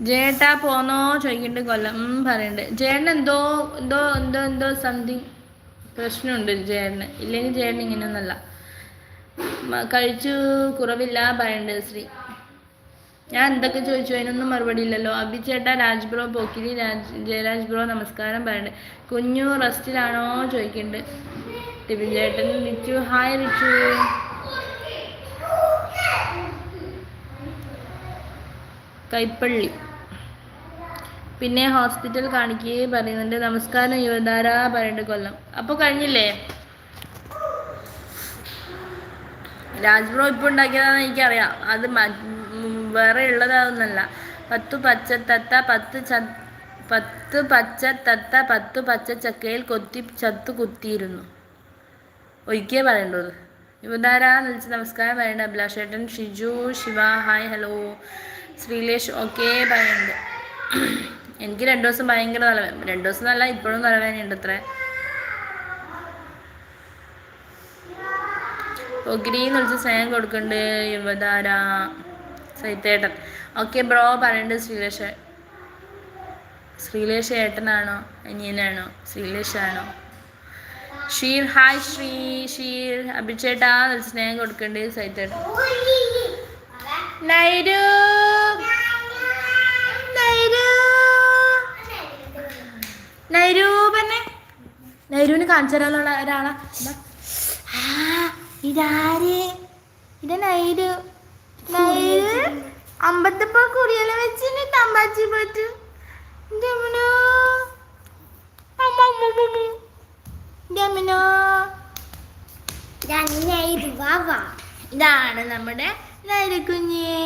ജേട്ടാ പോന്നോ ചോദിക്കണ്ട് കൊല്ലം പറയണ്ട്. ജേട്ടൻ എന്തോ എന്തോ എന്തോ എന്തോ സംതിങ് പ്രശ്നമുണ്ട് ജേട്ടന്. ഇല്ലെങ്കിൽ ജേട്ടൻ ഇങ്ങനെയൊന്നല്ല. കഴിച്ചു കുറവില്ല പറയണ്ട് ശ്രീ. ഞാൻ എന്തൊക്കെ ചോദിച്ചു അതിനൊന്നും മറുപടി ഇല്ലല്ലോ. അഭിചേട്ടാ രാജ് ബ്രോ പോക്കിരി ജയരാജ് ബ്രോ നമസ്കാരം പറയണ്ട്. കുഞ്ഞു റെസ്റ്റിലാണോ ചോദിക്കണ്ട്. ടിബിൻ ചേട്ടൻ റിച്ചു ഹായ് റിച്ചു. കൈപ്പള്ളി പിന്നെ ഹോസ്പിറ്റൽ കാണിക്കുകയെ പറയുന്നുണ്ട്. നമസ്കാരം യുവതാര പറയണ്ട് കൊല്ലം. അപ്പോൾ കഴിഞ്ഞില്ലേ? രാജ് ബ്രോ ഇപ്പോൾ ഉണ്ടാക്കിയതാണെന്ന് എനിക്കറിയാം. അത് വേറെ ഉള്ളതാവുന്നല്ല. 10 പച്ചത്തത്ത 10 പച്ചത്തത്ത 10 പച്ചച്ചക്കയിൽ കൊത്തി ചത്തു കുത്തിയിരുന്നു. ഒരിക്കേ പറയേണ്ടത്. യുവതാര വിളിച്ച് നമസ്കാരം പറയണ്ട. അഭിലാഷേട്ടൻ Shiju Shiva hi hello. Sreelesh okay പറയുന്നുണ്ട്. എനിക്ക് 2 ദിവസം ഭയങ്കര തലവേദന. 2 ദിവസം നല്ല ഇപ്പോഴും തലവേദനയുണ്ട് അത്ര. ഒഗ്രീന്ന് വിളിച്ച് സ്നേഹം കൊടുക്കുന്നുണ്ട് യുവതാര. സൈത്തേട്ടൻ ഓക്കെ ബ്രോ പറയുന്നുണ്ട്. ശ്രീലേഷ് ഏട്ടനാണോ അനിയനാണോ? ശ്രീലേഷാണോ? ഷീർ ഹായ് ഷീർ. അഭിചേട്ടാ വിളിച്ച് സ്നേഹം കൊടുക്കുന്നുണ്ട് സൈത്തേട്ടൻ. നൈരു നൈരൂപന്നെ നൈരുവിന് കാണിച്ചു തരാനുള്ള ഒരാളാ. ഇതാര്? ഇത് നൈരു. അമ്പത്തിപ്പോ കുടിയെല്ലാം വെച്ചിട്ട് തമ്പാച്ചി പറ്റു. ഇതാണ് നമ്മുടെ നൈരുകുഞ്ഞേ.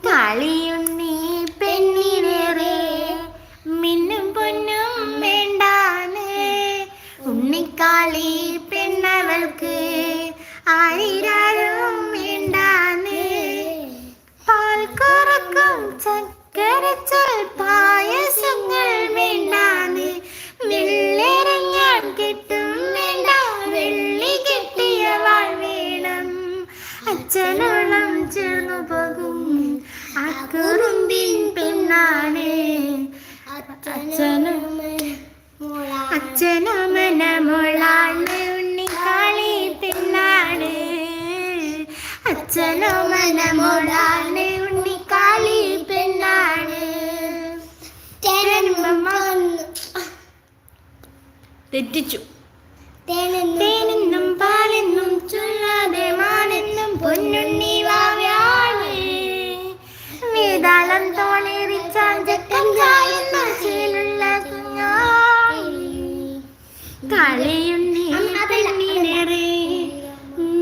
കളിയുണ്ണി പെണ്ണിനേറെ മിന്നും പൊന്നും വേണ്ടാന്. ഉണ്ണിക്കാളി പെണ്ണവൾക്ക് ആയിരാരും വേണ്ടാന്. പാൽ കറക്കും ചക്കരച്ചൽ പായസങ്ങൾ വേണ്ടാന്. വെള്ളിറങ്ങാൻ കെട്ടും വേണ്ട വെള്ളി കെട്ടിയ വാൾ വേണം. അച്ഛനോളം ചേർന്നു പോകും അക്കുറുമ്പിൻ പെണ്ണാണ്. അച്ഛനമന മോളാണ്. ഉണ്ണിക്കാളി പെണ്ണാണ്. അച്ഛനമന മോളാണ്. ഉണ്ണിക്കാളി പെണ്ണാണ്. തെറ്റിച്ചു. തേനെന്നും പാലെന്നും ചൊല്ലാതെ മാനെന്നും പൊന്നുണ്ണി വാവ്യാണ്. വേതാളം തോളേറിച്ചാഞ്ചക്കം ചായുന്ന ചേലുള്ള കുഞ്ഞായി. കളിയുണ്ണി പെണ്ണിനേറെ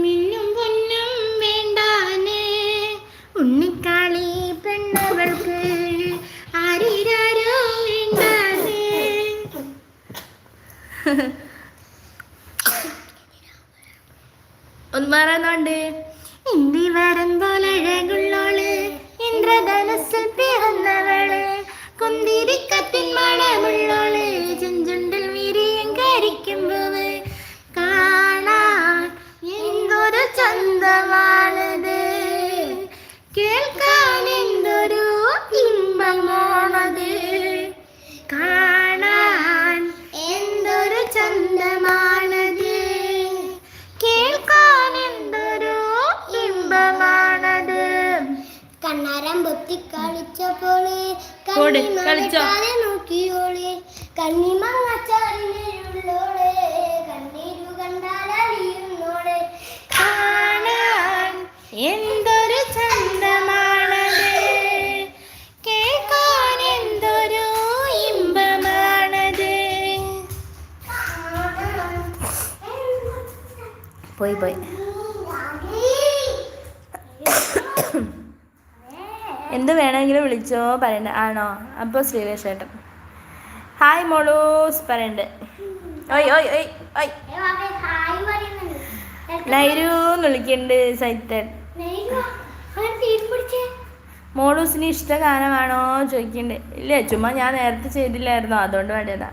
മിന്നും പൊന്നും വേണ്ടാന്. ഉണ്ണിക്കാളി പെണ്ണവൾക്ക് ആരിരാരോ വേണ്ടാന്. ഒന്ന് പറയുന്നുണ്ട്. ഇന്ത്യ വരുമ്പോഴഴകുള്ളോള് ഇന്ദ്രധനുസിൽ പിറന്നവള്. കുന്തിരിക്കത്തിൻ മണമുള്ളോള് ചെഞ്ചുണ്ടിൽ വിരിയും കരിക്കുമ്പോള്. കാണാൻ എന്തൊരു ചന്തമാണത്. കേൾക്കാൻ എന്തൊരു ഇമ്പമാണത്. കാണാൻ എന്തൊരു ചന്തമാണത്. കേൾക്കാൻ എന്തൊരു ഇമ്പമാണത്. കണ്ണാരം പൊത്തി കളിച്ചപ്പോള് കളിച്ചാതെ നോക്കിയോളെ. കണ്ണിമങ്ങച്ചാറിനുള്ളോളെ കണ്ണീരു കണ്ടാലറിയുന്നോളെ. കാണാൻ എന്തൊരു ചന്തമാണത്. കേൾക്കാൻ എന്തൊരു ഇമ്പമാണത്. പോയി എന്ത് വേണമെങ്കിലും വിളിച്ചോ പറയണ്ട. ആണോ? അപ്പോൾ ശ്രീലേഷ് ഏട്ടൻ ഹായ് മോളൂസ് പറയണ്ട്. ഓയ് ഓയ് ഓയ് ഓയ് നൈരൂന്ന് വിളിക്കുന്നുണ്ട് സൈത്തേട്ടൻ. മോളൂസിന് ഇഷ്ട ഗാനമാണോ ചോദിക്കണ്ട്. ഇല്ല ചുമ്മാ ഞാൻ നേരത്തെ ചെയ്തില്ലായിരുന്നോ അതുകൊണ്ട് പാടിയതാ.